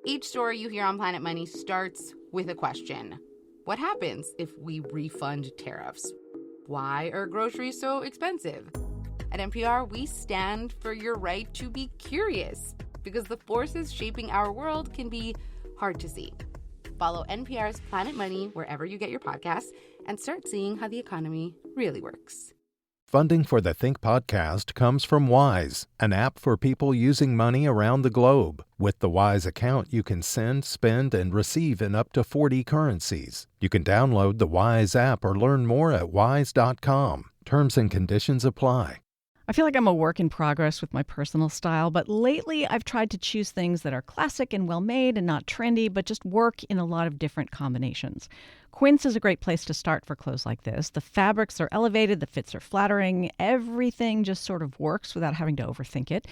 Each story you hear on Planet Money starts with a question. What happens if we refund tariffs? Why are groceries so expensive? At NPR, we stand for your right to be curious because the forces shaping our world can be hard to see. Follow NPR's Planet Money wherever you get your podcasts and start seeing how the economy really works. Funding for the Think podcast comes from Wise, an app for people using money around the globe. With the Wise account, you can send, spend, and receive in up to 40 currencies. You can download the Wise app or learn more at wise.com. Terms and conditions apply. I feel like I'm a work in progress with my personal style, but lately I've tried to choose things that are classic and well-made and not trendy, but just work in a lot of different combinations. Quince is a great place to start for clothes like this. The fabrics are elevated, the fits are flattering, everything just sort of works without having to overthink it.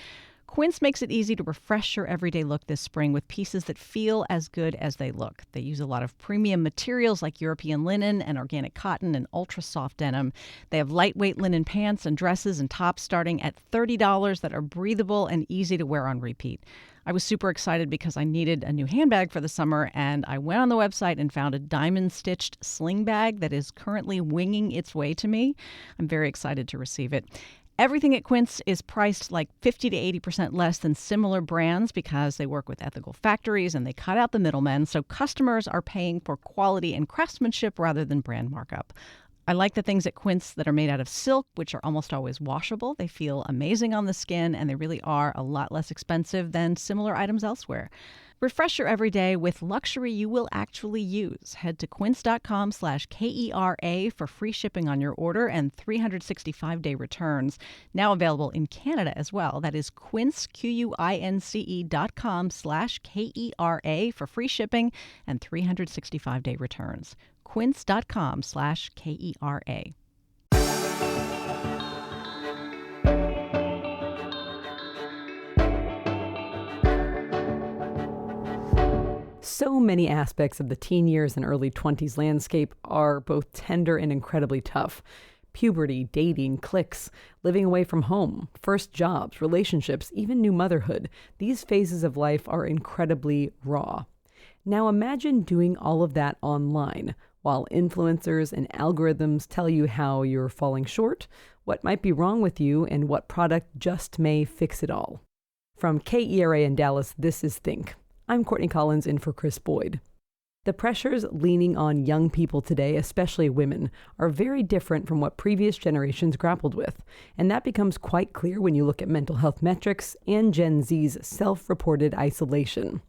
Quince makes it easy to refresh your everyday look this spring with pieces that feel as good as they look. They use a lot of premium materials like European linen and organic cotton and ultra-soft denim. They have lightweight linen pants and dresses and tops starting at $30 that are breathable and easy to wear on repeat. I was super excited because I needed a new handbag for the summer, and I went on the website and found a diamond-stitched sling bag that is currently winging its way to me. I'm very excited to receive it. Everything at Quince is priced like 50 to 80% less than similar brands because they work with ethical factories and they cut out the middlemen, so customers are paying for quality and craftsmanship rather than brand markup. I like the things at Quince that are made out of silk, which are almost always washable. They feel amazing on the skin, and they really are a lot less expensive than similar items elsewhere. Refresh your everyday with luxury you will actually use. Head to quince.com/KERA for free shipping on your order and 365-day returns. Now available in Canada as well. That is Quince, QUINCE.com/KERA for free shipping and 365-day returns. Quince.com/KERA. So many aspects of the teen years and early 20s landscape are both tender and incredibly tough. Puberty, dating, cliques, living away from home, first jobs, relationships, even new motherhood. These phases of life are incredibly raw. Now imagine doing all of that online, while influencers and algorithms tell you how you're falling short, what might be wrong with you, and what product just may fix it all. From KERA in Dallas, this is Think. I'm Courtney Collins in for Chris Boyd. The pressures leaning on young people today, especially women, are very different from what previous generations grappled with. And that becomes quite clear when you look at mental health metrics and Gen Z's self-reported isolation.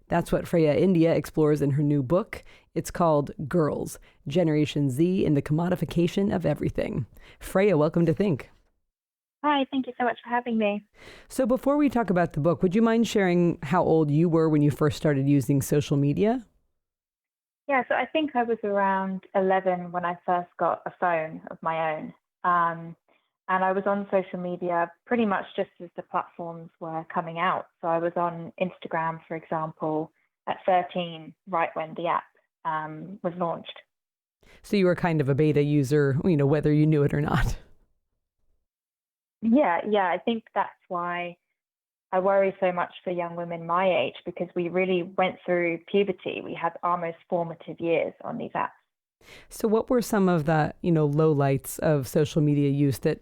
That's what Freya India explores in her new book. It's called Girls, Generation Z and the Commodification of Everything. Freya, welcome to Think. Hi, thank you so much for having me. So before we talk about the book, would you mind sharing how old you were when you first started using social media? Yeah, so I think I was around 11 when I first got a phone of my own. And I was on social media pretty much just as the platforms were coming out. So I was on Instagram, for example, at 13, right when the app was launched. So you were kind of a beta user, whether you knew it or not. Yeah, I think that's why I worry so much for young women my age, because we really went through puberty. We had our most formative years on these apps. So what were some of the, lowlights of social media use that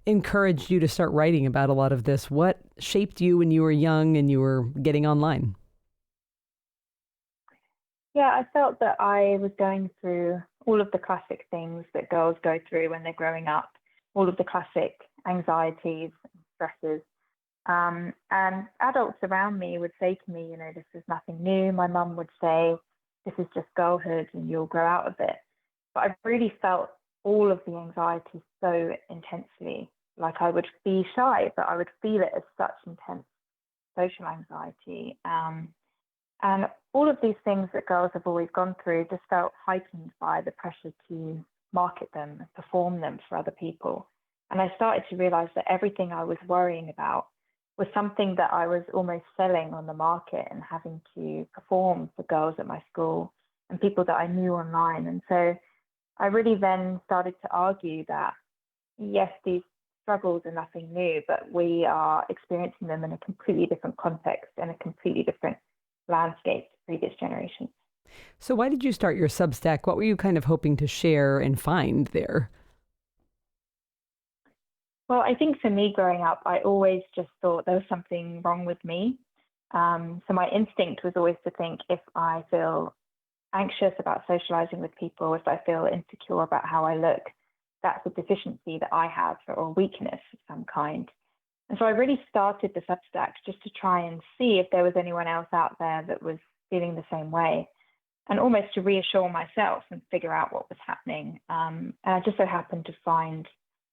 encouraged you to start writing about a lot of this? What shaped you when you were young and you were getting online? Yeah, I felt that I was going through all of the classic things that girls go through when they're growing up, all of the classic anxieties and stresses. And adults around me would say to me, this is nothing new. My mum would say, this is just girlhood and you'll grow out of it. But I really felt all of the anxiety so intensely. Like I would be shy, but I would feel it as such intense social anxiety. And all of these things that girls have always gone through just felt heightened by the pressure to market them and perform them for other people. And I started to realize that everything I was worrying about was something that I was almost selling on the market and having to perform for girls at my school and people that I knew online. And so I really then started to argue that, yes, these struggles are nothing new, but we are experiencing them in a completely different context and a completely different landscape to previous generations. So why did you start your Substack? What were you kind of hoping to share and find there? Well, I think for me growing up, I always just thought there was something wrong with me. So my instinct was always to think if I feel anxious about socializing with people, if I feel insecure about how I look, that's a deficiency that I have or a weakness of some kind. And so I really started the Substack just to try and see if there was anyone else out there that was feeling the same way, and almost to reassure myself and figure out what was happening. And I just so happened to find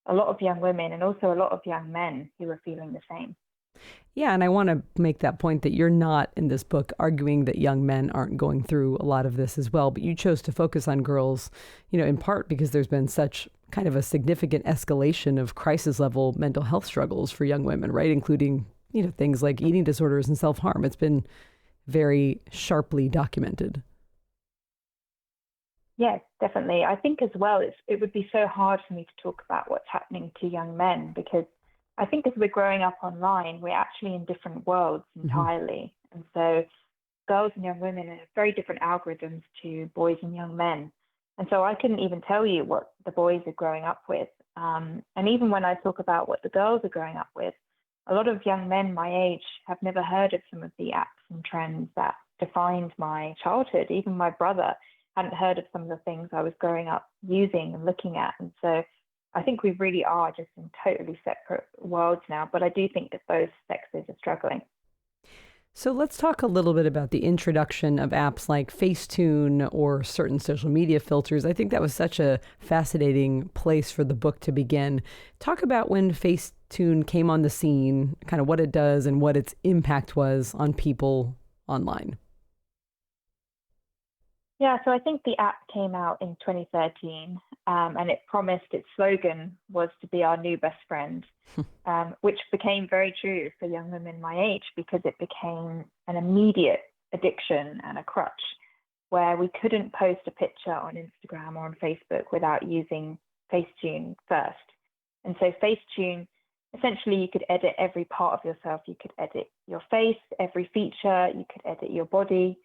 a lot of young women and also a lot of young men who were feeling the same. Yeah, and I want to make that point that you're not in this book arguing that young men aren't going through a lot of this as well, but you chose to focus on girls, in part because there's been such kind of a significant escalation of crisis level mental health struggles for young women, right? Including, things like eating disorders and self-harm. It's been very sharply documented. Yes, definitely. I think as well, it would be so hard for me to talk about what's happening to young men because I think as we're growing up online, we're actually in different worlds entirely. Mm-hmm. And so girls and young women have very different algorithms to boys and young men. And so I couldn't even tell you what the boys are growing up with. And even when I talk about what the girls are growing up with, a lot of young men my age have never heard of some of the apps and trends that defined my childhood. Even my brother hadn't heard of some of the things I was growing up using and looking at. And so I think we really are just in totally separate worlds now, but I do think that both sexes are struggling. So let's talk a little bit about the introduction of apps like Facetune or certain social media filters. I think that was such a fascinating place for the book to begin. Talk about when Facetune came on the scene, kind of what it does and what its impact was on people online. Yeah, so I think the app came out in 2013 and it promised, its slogan was to be our new best friend, which became very true for young women my age because it became an immediate addiction and a crutch where we couldn't post a picture on Instagram or on Facebook without using Facetune first. And so Facetune, essentially you could edit every part of yourself. You could edit your face, every feature, you could edit your body.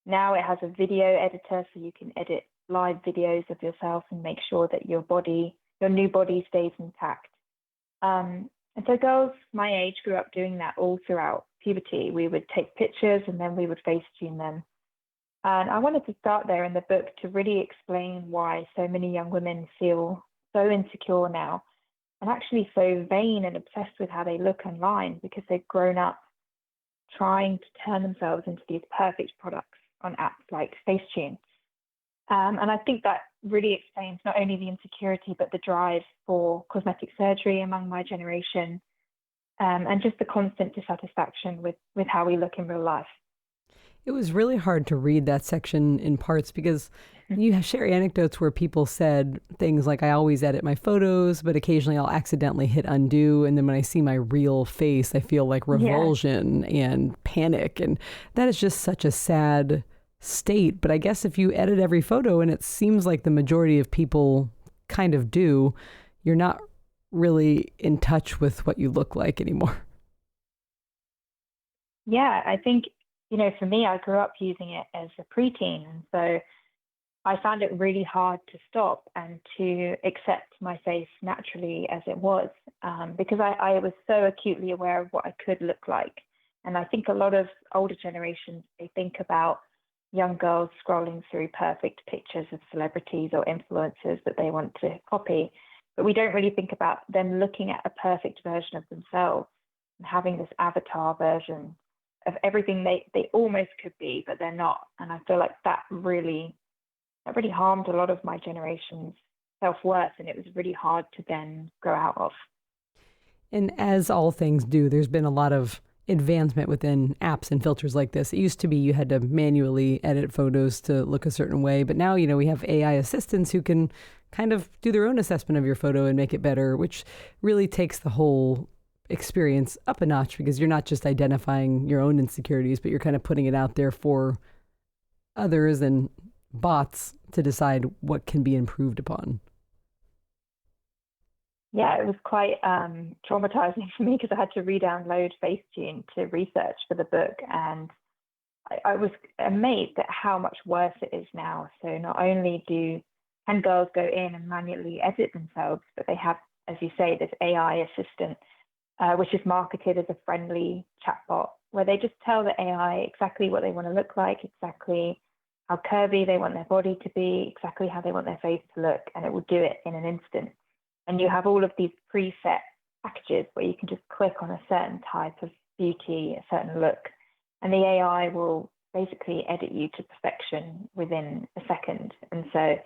Now it has a video editor, so you can edit live videos of yourself and make sure that your new body stays intact. And so girls my age grew up doing that all throughout puberty. We would take pictures and then we would Facetune them. And I wanted to start there in the book to really explain why so many young women feel so insecure now and actually so vain and obsessed with how they look online because they've grown up trying to turn themselves into these perfect products on apps like Facetune. And I think that really explains not only the insecurity, but the drive for cosmetic surgery among my generation, and just the constant dissatisfaction with how we look in real life. It was really hard to read that section in parts because you share anecdotes where people said things like, I always edit my photos, but occasionally I'll accidentally hit undo. And then when I see my real face, I feel like revulsion and panic. And that is just such a sad state. But I guess if you edit every photo, and it seems like the majority of people kind of do, you're not really in touch with what you look like anymore. Yeah, I think, for me, I grew up using it as a preteen. And so I found it really hard to stop and to accept my face naturally as it was, because I was so acutely aware of what I could look like. And I think a lot of older generations, they think about young girls scrolling through perfect pictures of celebrities or influencers that they want to copy. But we don't really think about them looking at a perfect version of themselves and having this avatar version of everything they almost could be, but they're not. And I feel like that really harmed a lot of my generation's self-worth, and it was really hard to then grow out of. And as all things do, there's been a lot of advancement within apps and filters like this. It used to be you had to manually edit photos to look a certain way, but now, we have AI assistants who can kind of do their own assessment of your photo and make it better, which really takes the whole experience up a notch because you're not just identifying your own insecurities, but you're kind of putting it out there for others and bots to decide what can be improved upon. Yeah, it was quite traumatizing for me because I had to re-download Facetune to research for the book. And I was amazed at how much worse it is now. So not only can girls go in and manually edit themselves, but they have, as you say, this AI assistant, which is marketed as a friendly chatbot, where they just tell the AI exactly what they want to look like, exactly how curvy they want their body to be, exactly how they want their face to look, and it will do it in an instant. And you have all of these preset packages where you can just click on a certain type of beauty, a certain look, and the AI will basically edit you to perfection within a second. And so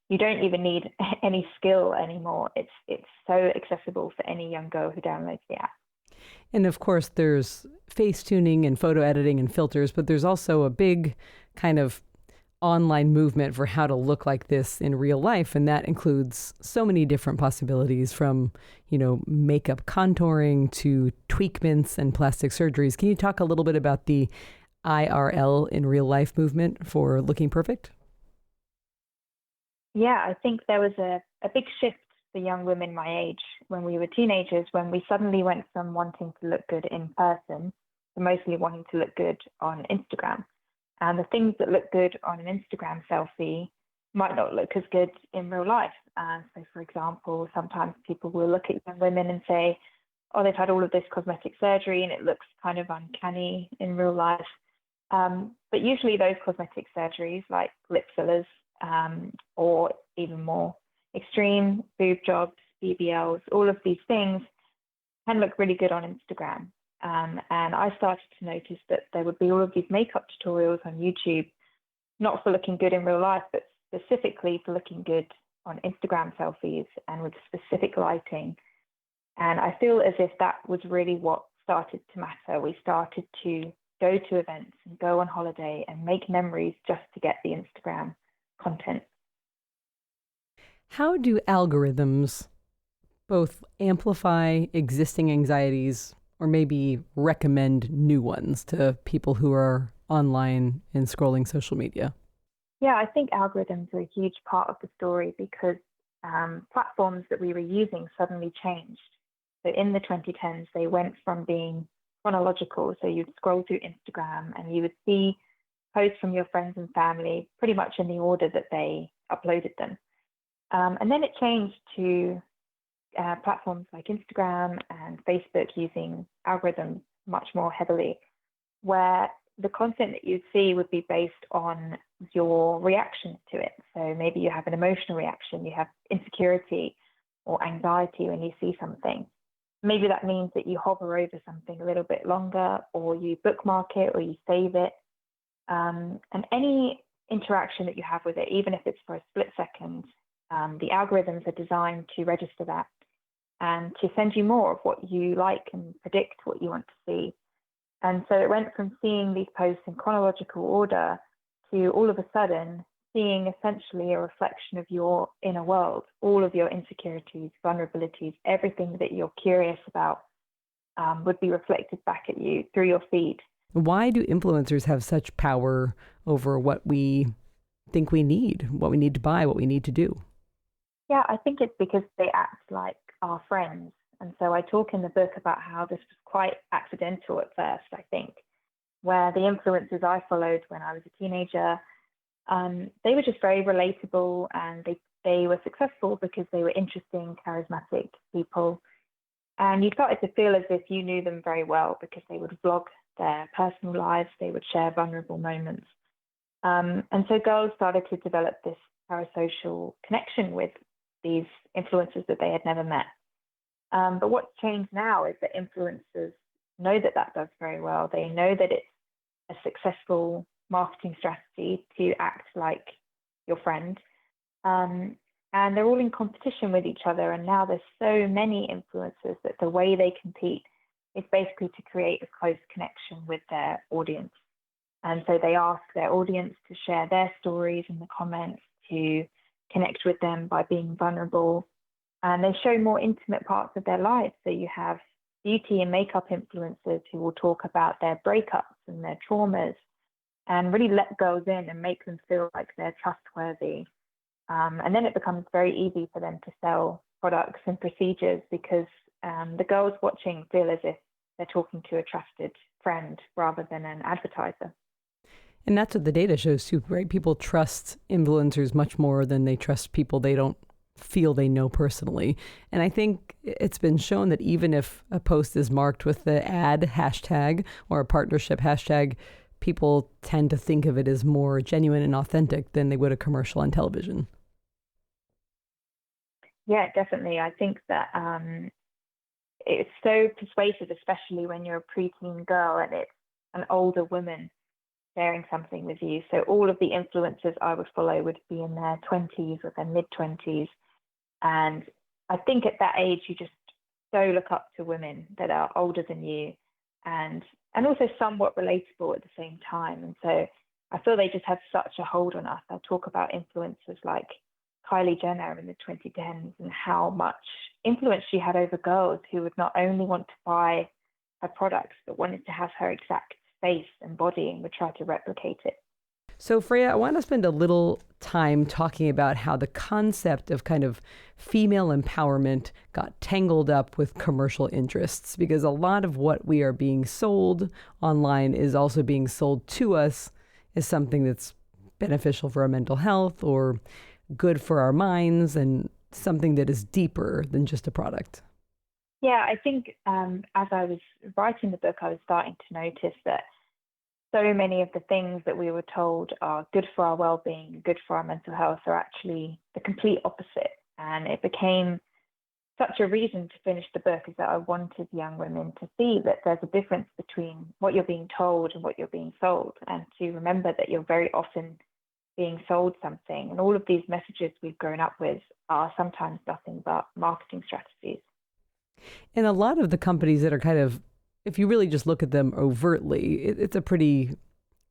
you don't even need any skill anymore. It's so accessible for any young girl who downloads the app. And of course, there's face tuning and photo editing and filters, but there's also a big kind of online movement for how to look like this in real life. And that includes so many different possibilities, from, makeup contouring to tweakments and plastic surgeries. Can you talk a little bit about the IRL in real life movement for looking perfect? Yeah, I think there was a big shift for young women my age when we were teenagers, when we suddenly went from wanting to look good in person to mostly wanting to look good on Instagram. And the things that look good on an Instagram selfie might not look as good in real life. So, for example, sometimes people will look at young women and say, oh, they've had all of this cosmetic surgery and it looks kind of uncanny in real life. But usually those cosmetic surgeries, like lip fillers, or even more extreme boob jobs, BBLs, all of these things can look really good on Instagram. And I started to notice that there would be all of these makeup tutorials on YouTube, not for looking good in real life, but specifically for looking good on Instagram selfies and with specific lighting. And I feel as if that was really what started to matter. We started to go to events and go on holiday and make memories just to get the Instagram content. How do algorithms both amplify existing anxieties or maybe recommend new ones to people who are online and scrolling social media? Yeah, I think algorithms are a huge part of the story because platforms that we were using suddenly changed. So in the 2010s, they went from being chronological. So you'd scroll through Instagram and you would see posts from your friends and family pretty much in the order that they uploaded them. And then it changed to platforms like Instagram and Facebook using algorithms much more heavily, where the content that you'd see would be based on your reaction to it. So maybe you have an emotional reaction, you have insecurity or anxiety when you see something. Maybe that means that you hover over something a little bit longer, or you bookmark it, or you save it. And any interaction that you have with it, even if it's for a split second, the algorithms are designed to register that and to send you more of what you like and predict what you want to see. And so it went from seeing these posts in chronological order to all of a sudden seeing essentially a reflection of your inner world, all of your insecurities, vulnerabilities, everything that you're curious about would be reflected back at you through your feed. Why do influencers have such power over what we think we need, what we need to buy, what we need to do? Yeah, I think it's because they act like our friends. And so I talk in the book about how this was quite accidental at first, I think, where the influencers I followed when I was a teenager, they were just very relatable, and they were successful because they were interesting, charismatic people. And you started to feel as if you knew them very well because they would vlog their personal lives, they would share vulnerable moments. And so girls started to develop this parasocial connection with these influencers that they had never met. But what's changed now is that influencers know that that does very well. They know that it's a successful marketing strategy to act like your friend. And they're all in competition with each other. And now there's so many influencers that the way they compete is basically to create a close connection with their audience. And so they ask their audience to share their stories in the comments, to connect with them by being vulnerable. And they show more intimate parts of their lives. So you have beauty and makeup influencers who will talk about their breakups and their traumas and really let girls in and make them feel like they're trustworthy. And then it becomes very easy for them to sell products and procedures because the girls watching feel as if they're talking to a trusted friend rather than an advertiser. And that's what the data shows too, right? People trust influencers much more than they trust people they don't feel they know personally. And I think it's been shown that even if a post is marked with the ad hashtag or a partnership hashtag, people tend to think of it as more genuine and authentic than they would a commercial on television. Yeah, definitely. I think that it's so persuasive, especially when you're a preteen girl and it's an older woman sharing something with you. So all of the influencers I would follow would be in their 20s or their mid-20s. And I think at that age, you just so look up to women that are older than you and also somewhat relatable at the same time. And so I feel they just have such a hold on us. I talk about influencers like Kylie Jenner in the 2010s and how much influence she had over girls who would not only want to buy her products, but wanted to have her exact face and body and would try to replicate it. So Freya, I want to spend a little time talking about how the concept of kind of female empowerment got tangled up with commercial interests, because a lot of what we are being sold online is also being sold to us as something that's beneficial for our mental health or good for our minds and something that is deeper than just a product. Yeah, I think as I was writing the book, I was starting to notice that so many of the things that we were told are good for our well-being, good for our mental health, are actually the complete opposite. And it became such a reason to finish the book, is that I wanted young women to see that there's a difference between what you're being told and what you're being sold, and to remember that you're very often being sold something. And all of these messages we've grown up with are sometimes nothing but marketing strategies. And a lot of the companies that are kind of, if you really just look at them overtly, it's a pretty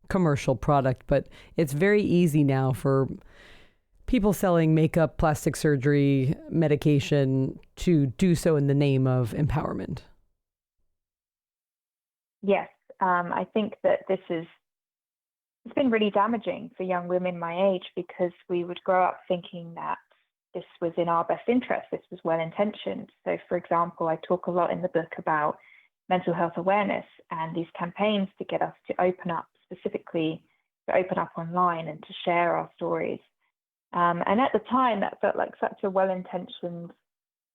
commercial product, but it's very easy now for people selling makeup, plastic surgery, medication to do so in the name of empowerment. Yes, I think that it's been really damaging for young women my age, because we would grow up thinking that this was in our best interest, this was well-intentioned. So, for example, I talk a lot in the book about mental health awareness and these campaigns to get us to open up, specifically to open up online and to share our stories. And at the time, that felt like such a well-intentioned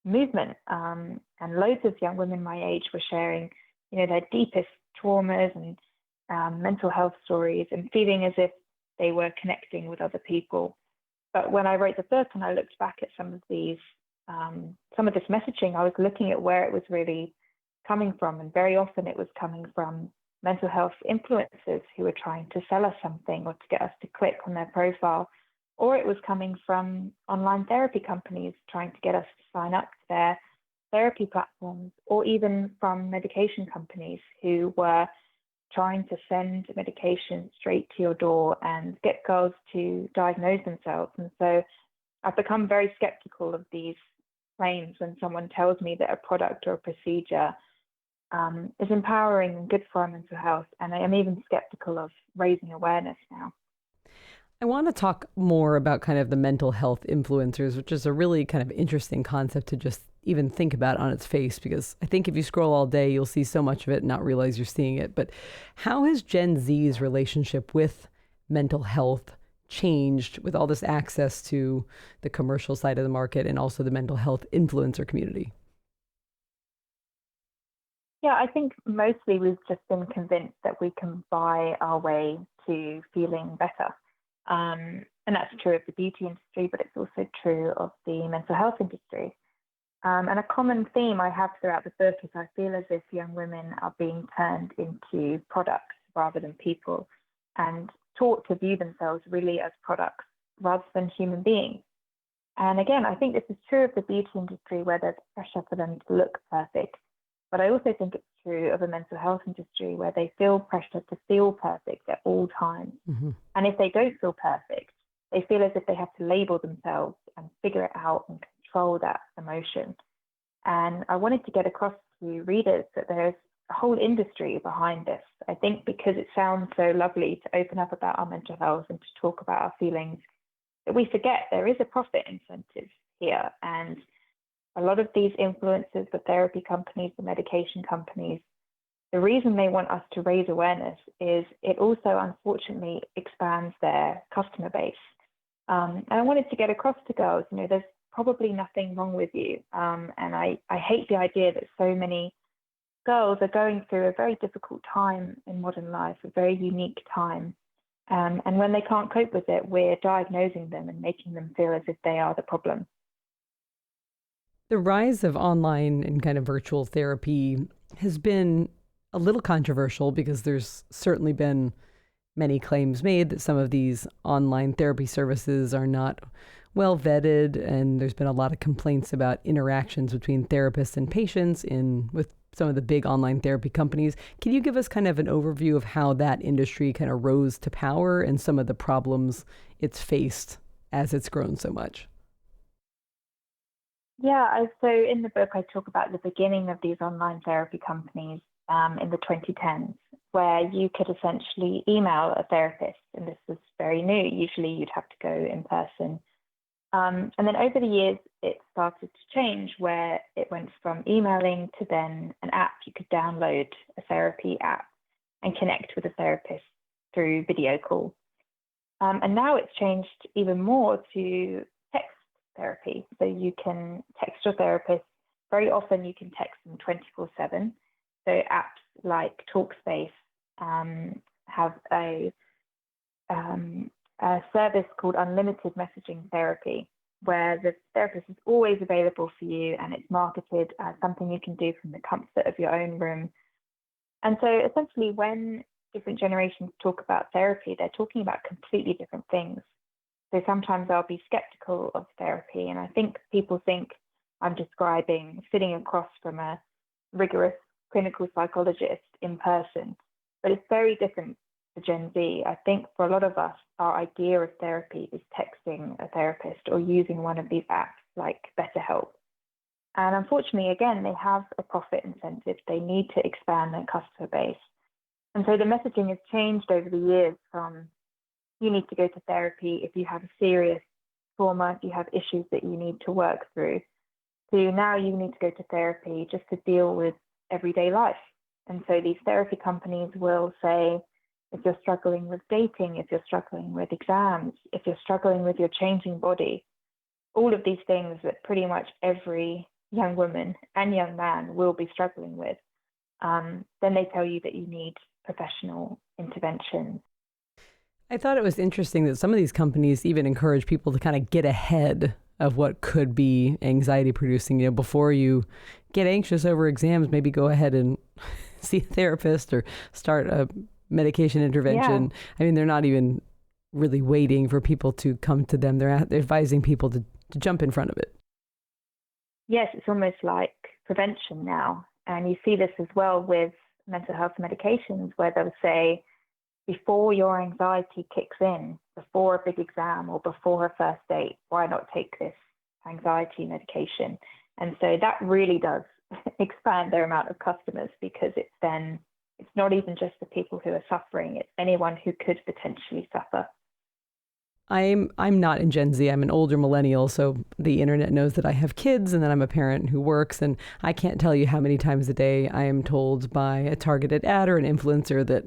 movement. And loads of young women my age were sharing, their deepest traumas and mental health stories and feeling as if they were connecting with other people. But when I wrote the book and I looked back at some of this messaging, I was looking at where it was really coming from. And very often it was coming from mental health influencers who were trying to sell us something or to get us to click on their profile. Or it was coming from online therapy companies trying to get us to sign up to their therapy platforms, or even from medication companies who were trying to send medication straight to your door and get girls to diagnose themselves. And so I've become very skeptical of these claims when someone tells me that a product or a procedure is empowering and good for our mental health. And I am even skeptical of raising awareness now. I want to talk more about kind of the mental health influencers, which is a really kind of interesting concept to just even think about on its face, because I think if you scroll all day, you'll see so much of it and not realize you're seeing it. But how has Gen Z's relationship with mental health changed with all this access to the commercial side of the market and also the mental health influencer community? Yeah, I think mostly we've just been convinced that we can buy our way to feeling better. And that's true of the beauty industry, but it's also true of the mental health industry. And a common theme I have throughout the book is I feel as if young women are being turned into products rather than people, and taught to view themselves really as products rather than human beings. And again, I think this is true of the beauty industry, where there's pressure for them to look perfect. But I also think it's true of the mental health industry, where they feel pressure to feel perfect at all times. Mm-hmm. And if they don't feel perfect, they feel as if they have to label themselves and figure it out and control that emotion. And I wanted to get across to readers that there's a whole industry behind this. I think because it sounds so lovely to open up about our mental health and to talk about our feelings, that we forget there is a profit incentive here. And a lot of these influencers, the therapy companies, the medication companies, the reason they want us to raise awareness is it also unfortunately expands their customer base. And I wanted to get across to girls, there's probably nothing wrong with you. And I hate the idea that so many girls are going through a very difficult time in modern life, a very unique time. And when they can't cope with it, we're diagnosing them and making them feel as if they are the problem. The rise of online and kind of virtual therapy has been a little controversial because there's certainly been many claims made that some of these online therapy services are not well vetted, and there's been a lot of complaints about interactions between therapists and patients with some of the big online therapy companies. Can you give us kind of an overview of how that industry kind of rose to power and some of the problems it's faced as it's grown so much? Yeah, so in the book, I talk about the beginning of these online therapy companies in the 2010s, where you could essentially email a therapist, and this was very new. Usually you'd have to go in person. And then over the years, it started to change, where it went from emailing to then an app. You could download a therapy app and connect with a therapist through video call. And now it's changed even more to text therapy. So you can text your therapist. Very often you can text them 24/7. So apps like Talkspace have a service called Unlimited Messaging Therapy, where the therapist is always available for you, and it's marketed as something you can do from the comfort of your own room. And so essentially when different generations talk about therapy, they're talking about completely different things. So sometimes I'll be skeptical of therapy, and I think people think I'm describing sitting across from a rigorous clinical psychologist in person, but it's very different for Gen Z. I think for a lot of us, our idea of therapy is texting a therapist or using one of these apps like BetterHelp. And unfortunately, again, they have a profit incentive. They need to expand their customer base. And so the messaging has changed over the years from you need to go to therapy if you have a serious trauma, if you have issues that you need to work through, to now you need to go to therapy just to deal with everyday life. And so these therapy companies will say, if you're struggling with dating, if you're struggling with exams, if you're struggling with your changing body, all of these things that pretty much every young woman and young man will be struggling with, then they tell you that you need professional intervention. I thought it was interesting that some of these companies even encourage people to kind of get ahead of what could be anxiety producing. Before you get anxious over exams, maybe go ahead and see a therapist or start a medication intervention. Yeah. I mean, they're not even really waiting for people to come to them. They're advising people to jump in front of it. Yes, it's almost like prevention now. And you see this as well with mental health medications, where they'll say, before your anxiety kicks in, before a big exam or before a first date, why not take this anxiety medication? And so that really does expand their amount of customers, because it's not even just the people who are suffering, it's anyone who could potentially suffer. I'm not in Gen Z. I'm an older millennial, so the internet knows that I have kids and that I'm a parent who works, and I can't tell you how many times a day I am told by a targeted ad or an influencer that,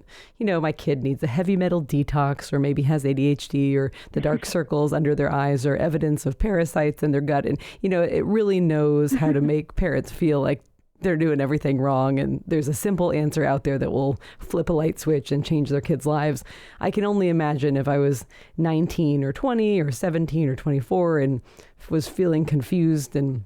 my kid needs a heavy metal detox, or maybe has ADHD, or the dark circles under their eyes are evidence of parasites in their gut. And, it really knows how to make parents feel like they're doing everything wrong, and there's a simple answer out there that will flip a light switch and change their kids' lives. I can only imagine if I was 19 or 20 or 17 or 24 and was feeling confused and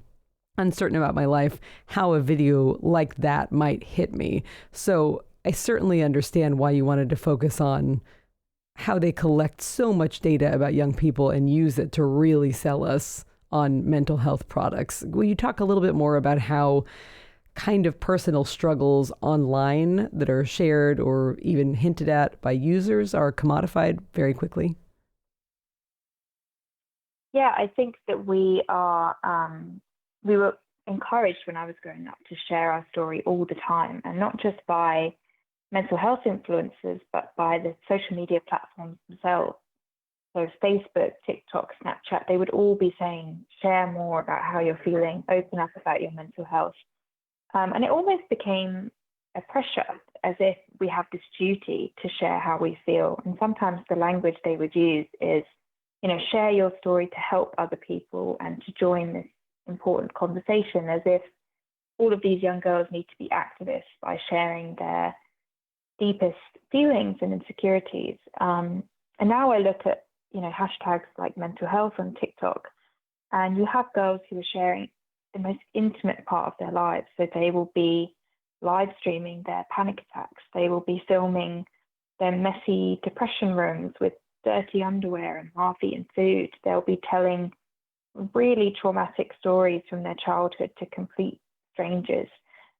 uncertain about my life, how a video like that might hit me. So I certainly understand why you wanted to focus on how they collect so much data about young people and use it to really sell us on mental health products. Will you talk a little bit more about how kind of personal struggles online that are shared or even hinted at by users are commodified very quickly? Yeah, I think that we were encouraged when I was growing up to share our story all the time, and not just by mental health influencers, but by the social media platforms themselves. So Facebook, TikTok, Snapchat, they would all be saying, share more about how you're feeling, open up about your mental health. And it almost became a pressure, as if we have this duty to share how we feel. And sometimes the language they would use is, share your story to help other people and to join this important conversation, as if all of these young girls need to be activists by sharing their deepest feelings and insecurities. And now I look at, hashtags like mental health on TikTok, and you have girls who are sharing the most intimate part of their lives. So they will be live streaming their panic attacks. They will be filming their messy depression rooms with dirty underwear and half-eaten food. They'll be telling really traumatic stories from their childhood to complete strangers.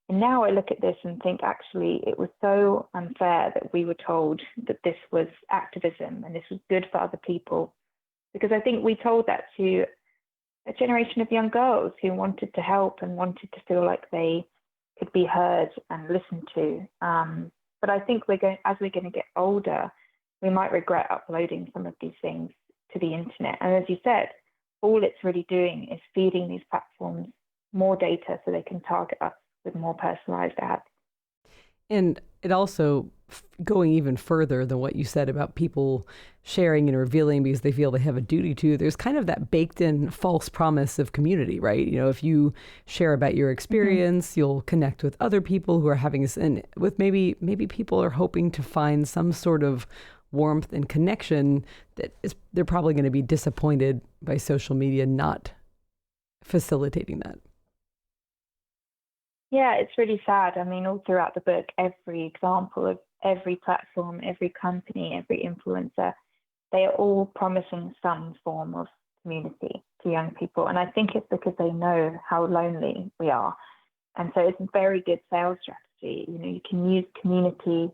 And now I look at this and think, actually, it was so unfair that we were told that this was activism and this was good for other people. Because I think we told that to a generation of young girls who wanted to help and wanted to feel like they could be heard and listened to. But I think as we're going to get older, we might regret uploading some of these things to the internet. And as you said, all it's really doing is feeding these platforms more data so they can target us with more personalized ads. And it also, going even further than what you said about people sharing and revealing because they feel they have a duty to, there's kind of that baked in false promise of community, right? If you share about your experience, you'll connect with other people who are having this, and with maybe people are hoping to find some sort of warmth and connection they're probably going to be disappointed by social media not facilitating that. Yeah, it's really sad. I mean, all throughout the book, every example of every platform, every company, every influencer, they are all promising some form of community to young people. And I think it's because they know how lonely we are. And so it's a very good sales strategy. You can use community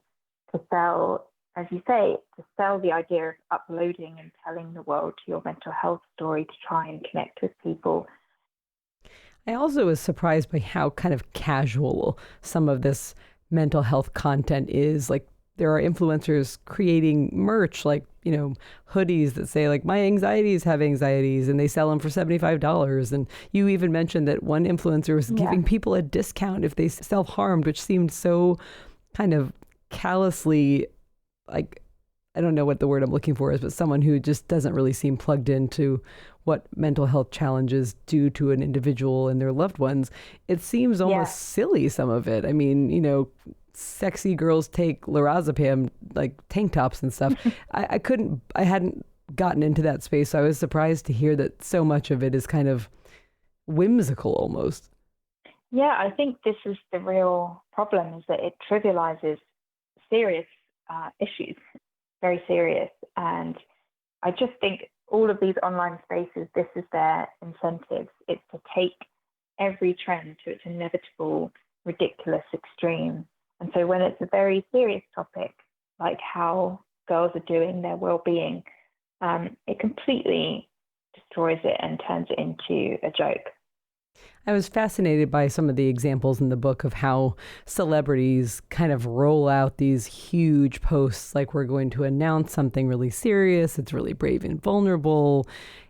to sell, as you say, to sell the idea of uploading and telling the world your mental health story to try and connect with people. I also was surprised by how kind of casual some of this mental health content is. Like, there are influencers creating merch, like, hoodies that say, like, my anxieties have anxieties, and they sell them for $75. And you even mentioned that one influencer was giving people a discount if they self-harmed, which seemed so kind of callously, like, I don't know what the word I'm looking for is, but someone who just doesn't really seem plugged into what mental health challenges do to an individual and their loved ones. It seems almost silly, some of it. I mean, sexy girls take lorazepam, like tank tops and stuff. I hadn't gotten into that space. So I was surprised to hear that so much of it is kind of whimsical almost. Yeah, I think this is the real problem, is that it trivializes serious issues, very serious. And I just think all of these online spaces, this is their incentive. It's to take every trend to its inevitable, ridiculous extreme. And so when it's a very serious topic, like how girls are doing their well-being, it completely destroys it and turns it into a joke. I was fascinated by some of the examples in the book of how celebrities kind of roll out these huge posts, like, we're going to announce something really serious, it's really brave and vulnerable,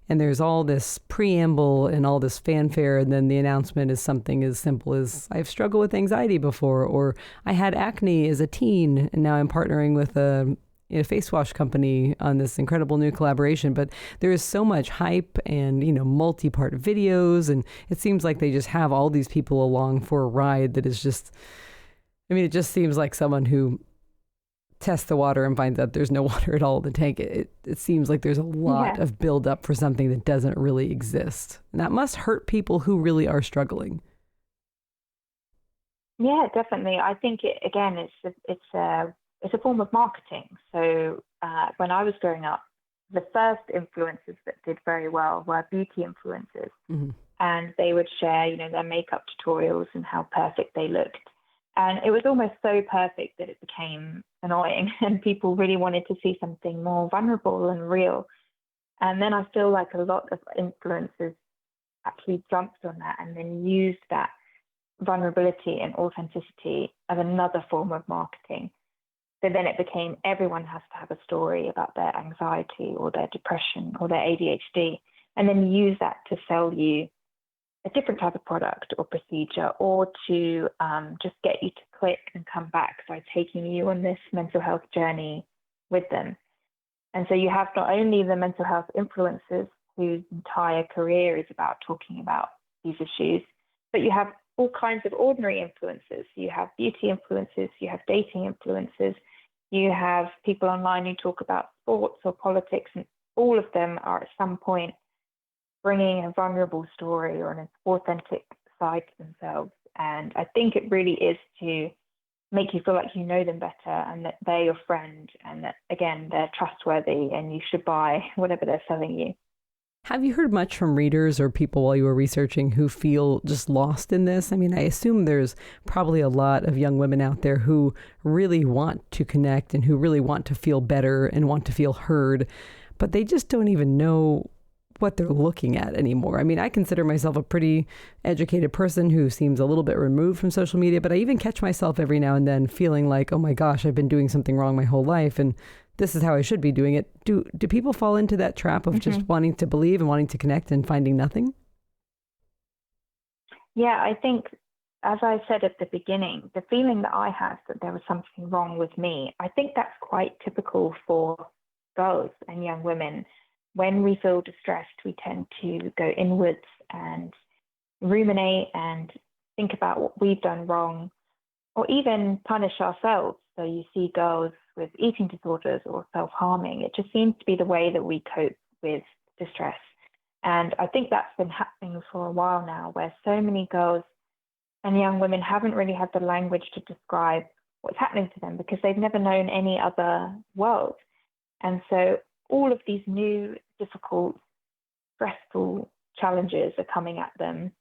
and there's all this preamble and all this fanfare, and then the announcement is something as simple as, I've struggled with anxiety before, or I had acne as a teen, and now I'm partnering with a face wash company on this incredible new collaboration. But there is so much hype and, multi-part videos, and it seems like they just have all these people along for a ride that is just, it just seems like someone who tests the water and finds out there's no water at all in the tank. It seems like there's a lot of buildup for something that doesn't really exist. And that must hurt people who really are struggling. Yeah, definitely. I think it's a form of marketing. So when I was growing up, the first influencers that did very well were beauty influencers. Mm-hmm. And they would share, their makeup tutorials and how perfect they looked. And it was almost so perfect that it became annoying, and people really wanted to see something more vulnerable and real. And then I feel like a lot of influencers actually jumped on that and then used that vulnerability and authenticity as another form of marketing. So then it became, everyone has to have a story about their anxiety or their depression or their ADHD, and then use that to sell you a different type of product or procedure, or to just get you to click and come back by taking you on this mental health journey with them. And so you have not only the mental health influencers whose entire career is about talking about these issues, but you have all kinds of ordinary influencers. You have beauty influencers, you have dating influencers, you have people online who talk about sports or politics, and all of them are at some point bringing a vulnerable story or an authentic side to themselves. And I think it really is to make you feel like you know them better and that they're your friend and that, again, they're trustworthy and you should buy whatever they're selling you. Have you heard much from readers or people while you were researching who feel just lost in this? I mean, I assume there's probably a lot of young women out there who really want to connect and who really want to feel better and want to feel heard, but they just don't even know what they're looking at anymore. I mean, I consider myself a pretty educated person who seems a little bit removed from social media, but I even catch myself every now and then feeling like, oh my gosh, I've been doing something wrong my whole life and this is how I should be doing it. Do people fall into that trap of just wanting to believe and wanting to connect and finding nothing? Yeah, I think, as I said at the beginning, the feeling that I had that there was something wrong with me, I think that's quite typical for girls and young women. When we feel distressed, we tend to go inwards and ruminate and think about what we've done wrong, or even punish ourselves. So you see girls with eating disorders or self-harming. It just seems to be the way that we cope with distress. And I think that's been happening for a while now, where so many girls and young women haven't really had the language to describe what's happening to them because they've never known any other world. And so all of these new, difficult, stressful challenges are coming at them.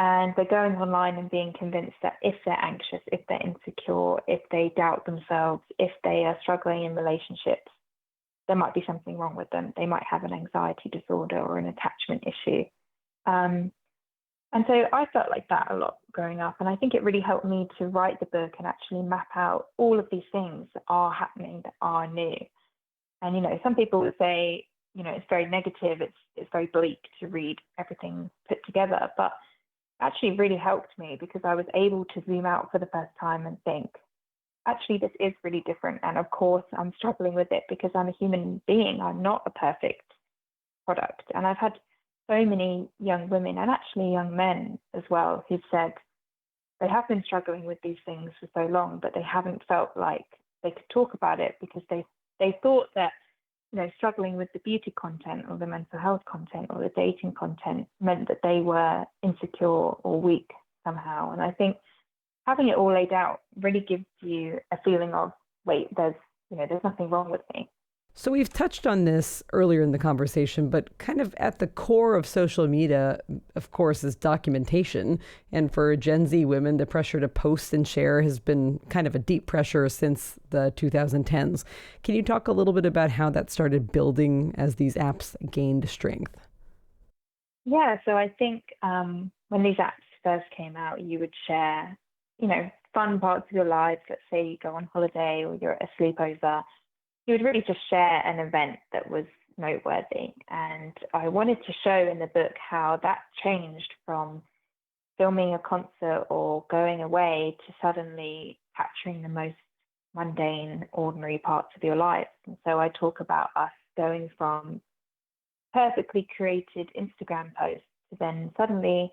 And they're going online and being convinced that if they're anxious, if they're insecure, if they doubt themselves, if they are struggling in relationships, there might be something wrong with them. They might have an anxiety disorder or an attachment issue. And so I felt like that a lot growing up. And I think it really helped me to write the book and actually map out all of these things that are happening, that are new. And, you know, some people would say, you know, it's very negative. It's very bleak to read everything put together. But actually really helped me because I was able to zoom out for the first time and think, actually, this is really different. And of course, I'm struggling with it because I'm a human being. I'm not a perfect product. And I've had so many young women and actually young men as well who've said they have been struggling with these things for so long, but they haven't felt like they could talk about it because they thought that, you know, struggling with the beauty content or the mental health content or the dating content meant that they were insecure or weak somehow. And I think having it all laid out really gives you a feeling of, wait, there's nothing wrong with me. So we've touched on this earlier in the conversation, but kind of at the core of social media, of course, is documentation. And for Gen Z women, the pressure to post and share has been kind of a deep pressure since the 2010s. Can you talk a little bit about how that started building as these apps gained strength? Yeah, so I think when these apps first came out, you would share, you know, fun parts of your life. Let's say you go on holiday or you're at a sleepover. You would really just share an event that was noteworthy. And I wanted to show in the book how that changed from filming a concert or going away to suddenly capturing the most mundane, ordinary parts of your life. And so I talk about us going from perfectly created Instagram posts to then suddenly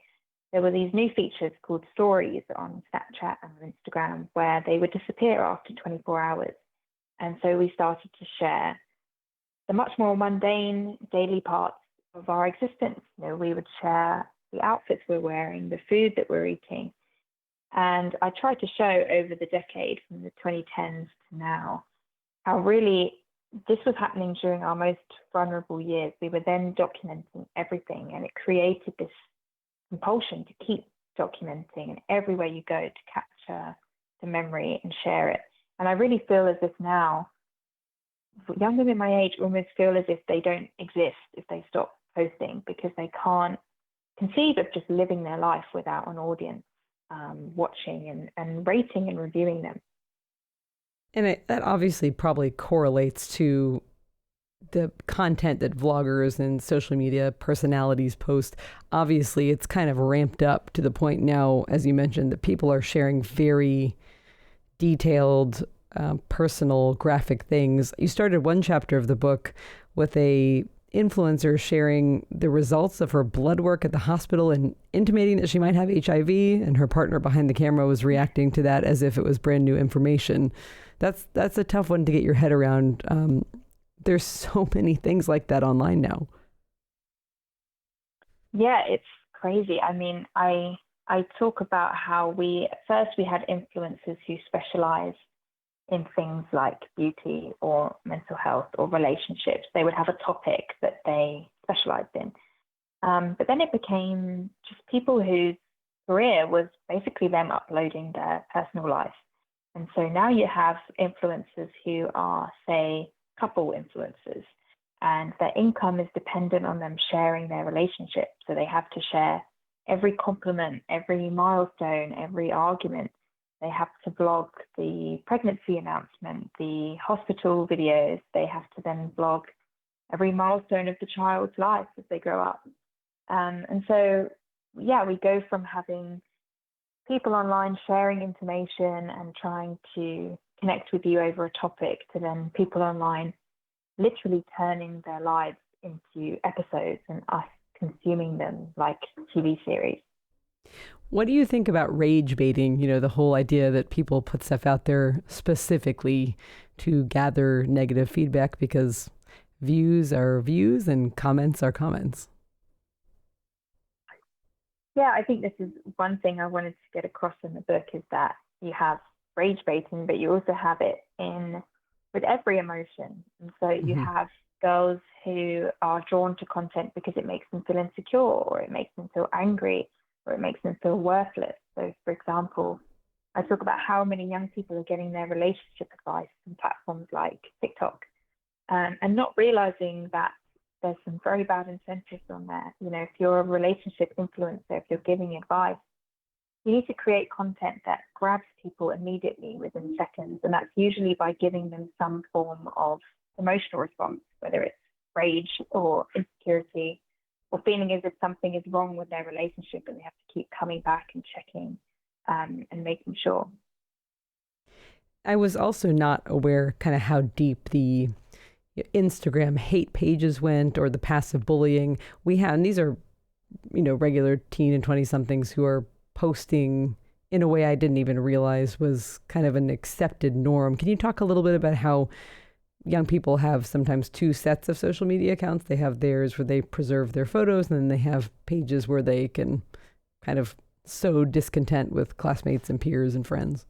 there were these new features called stories on Snapchat and Instagram where they would disappear after 24 hours. And so we started to share the much more mundane daily parts of our existence. You know, we would share the outfits we're wearing, the food that we're eating. And I tried to show over the decade from the 2010s to now how really this was happening during our most vulnerable years. We were then documenting everything, and it created this compulsion to keep documenting, and everywhere you go to capture the memory and share it. And I really feel as if now, young women my age almost feel as if they don't exist if they stop posting because they can't conceive of just living their life without an audience watching and rating and reviewing them. And that obviously probably correlates to the content that vloggers and social media personalities post, obviously it's kind of ramped up to the point now, as you mentioned, that people are sharing very detailed, personal, graphic things. You started one chapter of the book with a influencer sharing the results of her blood work at the hospital and intimating that she might have HIV, and her partner behind the camera was reacting to that as if it was brand new information. That's a tough one to get your head around. There's so many things like that online now. Yeah, it's crazy. I mean, I talk about how at first we had influencers who specialize in things like beauty or mental health or relationships. They would have a topic that they specialized in. But then it became just people whose career was basically them uploading their personal life. And so now you have influencers who are, say, couple influencers, and their income is dependent on them sharing their relationship. So they have to share every compliment, every milestone, every argument. They have to vlog the pregnancy announcement, the hospital videos. They have to then vlog every milestone of the child's life as they grow up. And so, yeah, we go from having people online sharing information and trying to connect with you over a topic to then people online literally turning their lives into episodes and us consuming them like TV series. What do you think about rage baiting? You know, the whole idea that people put stuff out there specifically to gather negative feedback, because views are views and comments are comments. Yeah, I think this is one thing I wanted to get across in the book, is that you have rage baiting, but you also have it with every emotion. And so you have girls who are drawn to content because it makes them feel insecure, or it makes them feel angry, or it makes them feel worthless. So, for example, I talk about how many young people are getting their relationship advice from platforms like TikTok, and not realizing that there's some very bad incentives on there. You know, if you're a relationship influencer, if you're giving advice, you need to create content that grabs people immediately within seconds. And that's usually by giving them some form of emotional response, whether it's rage or insecurity, or feeling as if something is wrong with their relationship and they have to keep coming back and checking and making sure. I was also not aware kind of how deep the Instagram hate pages went, or the passive bullying we have. And these are, regular teen and 20-somethings who are posting in a way I didn't even realize was kind of an accepted norm. Can you talk a little bit about how young people have sometimes two sets of social media accounts? They have theirs where they preserve their photos, and then they have pages where they can kind of sow discontent with classmates and peers and friends.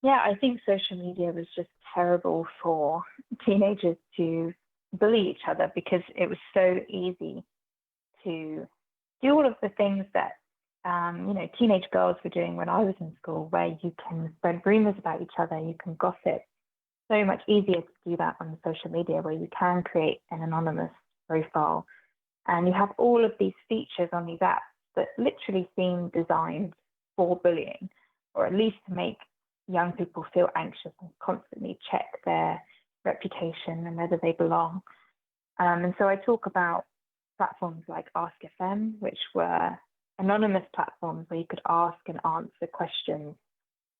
Yeah, I think social media was just terrible for teenagers to bully each other, because it was so easy to do all of the things that teenage girls were doing when I was in school, where you can spread rumors about each other, you can gossip. So much easier to do that on social media, where you can create an anonymous profile, and you have all of these features on these apps that literally seem designed for bullying, or at least to make young people feel anxious and constantly check their reputation and whether they belong. And so I talk about platforms like Ask FM, which were anonymous platforms where you could ask and answer questions.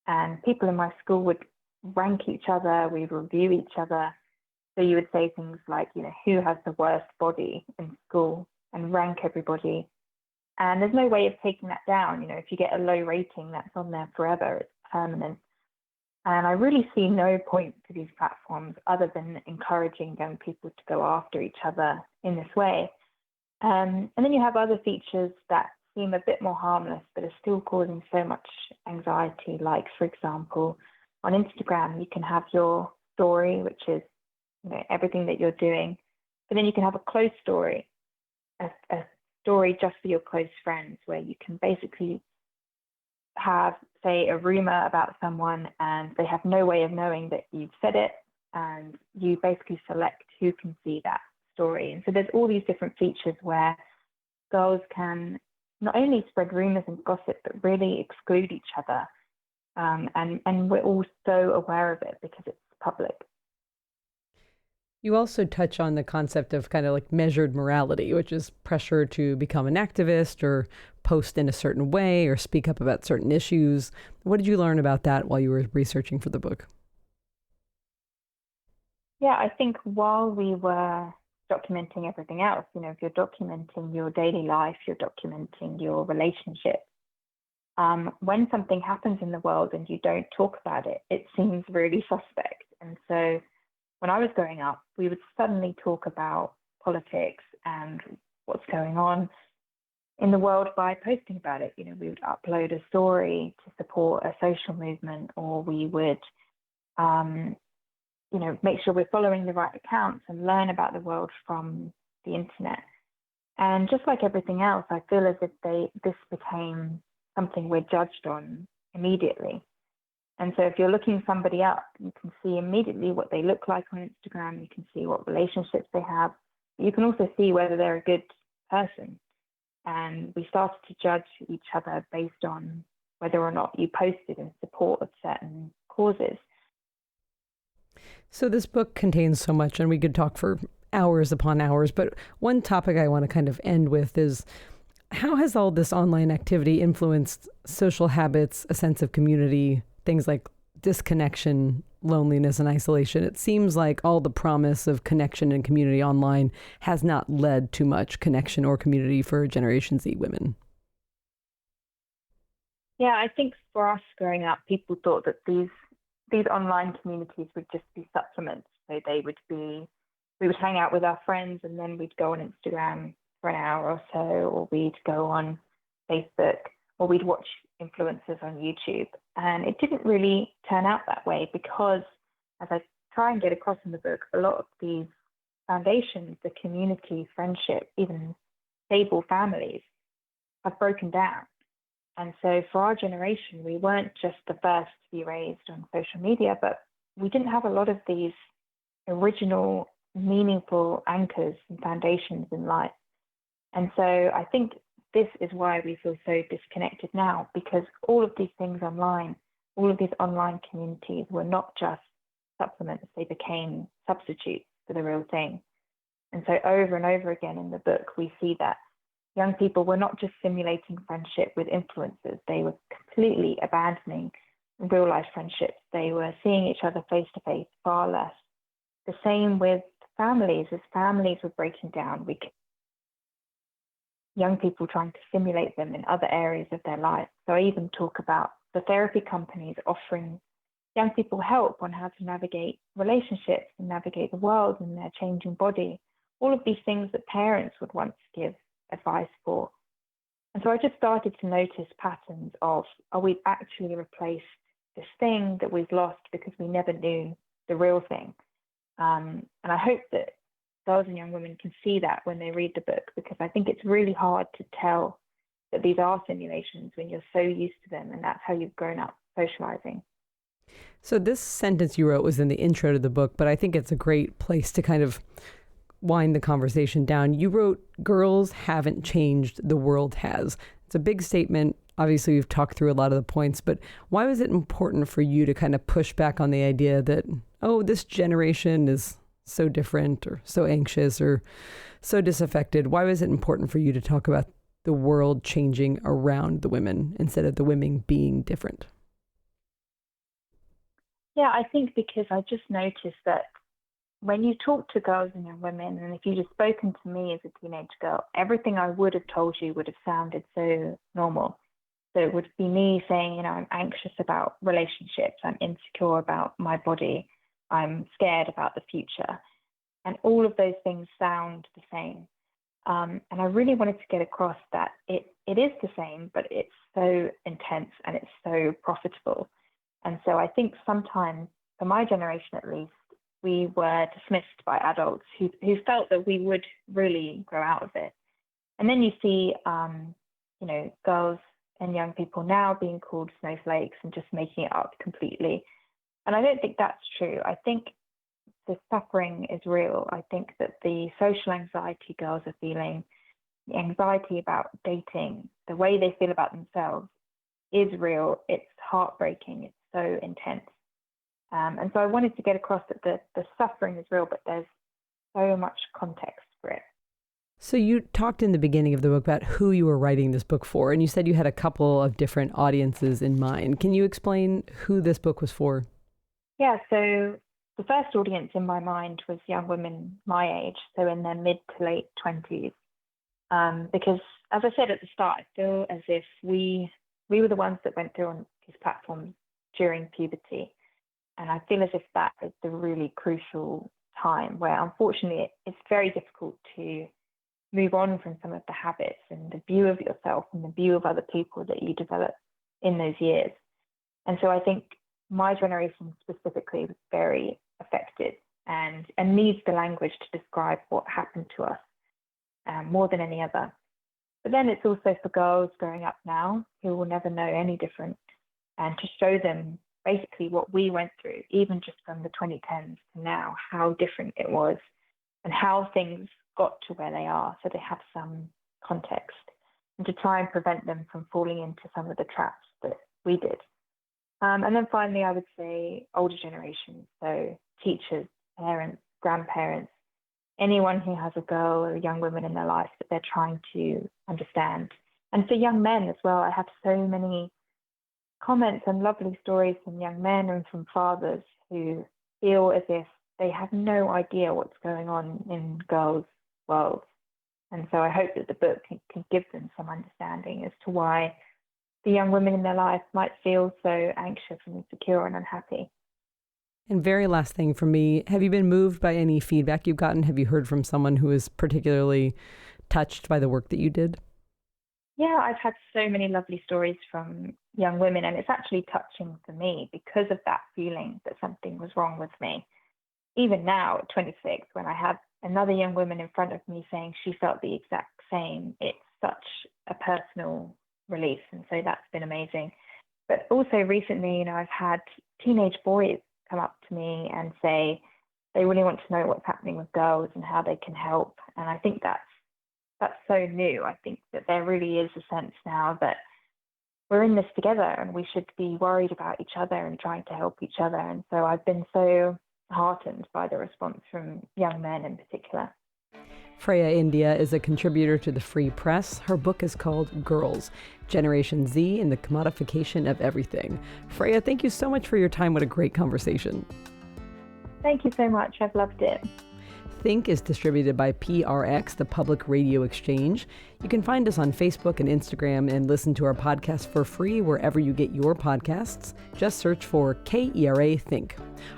And people in my school would rank each other, we'd review each other. So you would say things like, who has the worst body in school, and rank everybody. And there's no way of taking that down. If you get a low rating, that's on there forever, it's permanent. And I really see no point to these platforms other than encouraging young people to go after each other in this way. And then you have other features that seem a bit more harmless, but are still causing so much anxiety. Like, for example, on Instagram, you can have your story, which is everything that you're doing, but then you can have a close story, a story just for your close friends, where you can basically have, say, a rumor about someone, and they have no way of knowing that you've said it, and you basically select who can see that story. And so there's all these different features where girls can not only spread rumors and gossip, but really exclude each other. And we're all so aware of it because it's public. You also touch on the concept of kind of like measured morality, which is pressure to become an activist or post in a certain way or speak up about certain issues. What did you learn about that while you were researching for the book? Yeah, I think while we were documenting everything else, if you're documenting your daily life, you're documenting your relationship. When something happens in the world and you don't talk about it, it seems really suspect. And so when I was growing up, we would suddenly talk about politics and what's going on in the world by posting about it. We would upload a story to support a social movement, or we would, make sure we're following the right accounts and learn about the world from the internet. And just like everything else, I feel as if this became something we're judged on immediately. And so if you're looking somebody up, you can see immediately what they look like on Instagram. You can see what relationships they have. You can also see whether they're a good person. And we started to judge each other based on whether or not you posted in support of certain causes. So this book contains so much, and we could talk for hours upon hours, but one topic I want to kind of end with is, how has all this online activity influenced social habits, a sense of community, things like disconnection, loneliness, and isolation? It seems like all the promise of connection and community online has not led to much connection or community for Generation Z women. Yeah, I think for us growing up, people thought that these online communities would just be supplements. So we would hang out with our friends and then we'd go on Instagram for an hour or so, or we'd go on Facebook, or we'd watch influencers on YouTube. And it didn't really turn out that way because, as I try and get across in the book, a lot of these foundations, the community, friendship, even stable families, have broken down. And so for our generation, we weren't just the first to be raised on social media, but we didn't have a lot of these original, meaningful anchors and foundations in life. And so I think this is why we feel so disconnected now, because all of these things online, all of these online communities were not just supplements, they became substitutes for the real thing. And so over and over again in the book, we see that young people were not just simulating friendship with influencers, they were completely abandoning real life friendships. They were seeing each other face to face far less. The same with families. As families were breaking down, young people trying to simulate them in other areas of their life. So I even talk about the therapy companies offering young people help on how to navigate relationships and navigate the world and their changing body. All of these things that parents would once give advice for. And so I just started to notice patterns of, are we actually replaced this thing that we've lost because we never knew the real thing? And I hope that girls and young women can see that when they read the book, because I think it's really hard to tell that these are simulations when you're so used to them and that's how you've grown up socializing. So this sentence you wrote was in the intro to the book, but I think it's a great place to kind of wind the conversation down. You wrote, "Girls haven't changed, the world has." It's a big statement. Obviously, we've talked through a lot of the points, but why was it important for you to kind of push back on the idea that, oh, this generation is so different or so anxious or so disaffected? Why was it important for you to talk about the world changing around the women instead of the women being different? Yeah, I think because I just noticed that when you talk to girls and young women, and if you'd have spoken to me as a teenage girl, everything I would have told you would have sounded so normal. So it would be me saying, I'm anxious about relationships, I'm insecure about my body, I'm scared about the future. And all of those things sound the same. And I really wanted to get across that it is the same, but it's so intense and it's so profitable. And so I think sometimes, for my generation at least, we were dismissed by adults who felt that we would really grow out of it. And then you see, girls and young people now being called snowflakes and just making it up completely. And I don't think that's true. I think the suffering is real. I think that the social anxiety girls are feeling, the anxiety about dating, the way they feel about themselves is real. It's heartbreaking. It's so intense. And so I wanted to get across that the suffering is real, but there's so much context for it. So you talked in the beginning of the book about who you were writing this book for, and you said you had a couple of different audiences in mind. Can you explain who this book was for? Yeah, so the first audience in my mind was young women my age, so in their mid to late 20s. Because, as I said at the start, I feel as if we were the ones that went through on these platforms during puberty. And I feel as if that is the really crucial time where, unfortunately, it's very difficult to move on from some of the habits and the view of yourself and the view of other people that you develop in those years. And so I think my generation specifically was very affected and needs the language to describe what happened to us more than any other. But then it's also for girls growing up now who will never know any different, and to show them basically what we went through, even just from the 2010s to now, how different it was and how things got to where they are, so they have some context, and to try and prevent them from falling into some of the traps that we did. And then finally, I would say older generations, so teachers, parents, grandparents, anyone who has a girl or a young woman in their life that they're trying to understand. And for young men as well, I have so many comments and lovely stories from young men and from fathers who feel as if they have no idea what's going on in girls' world. And so I hope that the book can give them some understanding as to why the young women in their life might feel so anxious and insecure and unhappy. And very last thing for me, have you been moved by any feedback you've gotten? Have you heard from someone who is particularly touched by the work that you did? Yeah, I've had so many lovely stories from young women, and it's actually touching for me because of that feeling that something was wrong with me. Even now at 26, when I have another young woman in front of me saying she felt the exact same, it's such a personal relief. And so that's been amazing. But also recently, I've had teenage boys come up to me and say they really want to know what's happening with girls and how they can help. And I think that's so new. I think that there really is a sense now that we're in this together and we should be worried about each other and trying to help each other. And so I've been so heartened by the response from young men in particular. Freya India is a contributor to the Free Press. Her book is called Girls, Generation Z and the Commodification of Everything. Freya, thank you so much for your time. What a great conversation. Thank you so much. I've loved it. Think is distributed by PRX, the Public Radio Exchange. You can find us on Facebook and Instagram and listen to our podcast for free wherever you get your podcasts. Just search for KERA Think.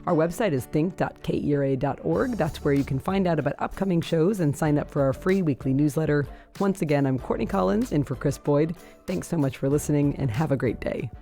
Our website is think.kera.org. That's where you can find out about upcoming shows and sign up for our free weekly newsletter. Once again, I'm Courtney Collins in for Chris Boyd. Thanks so much for listening and have a great day.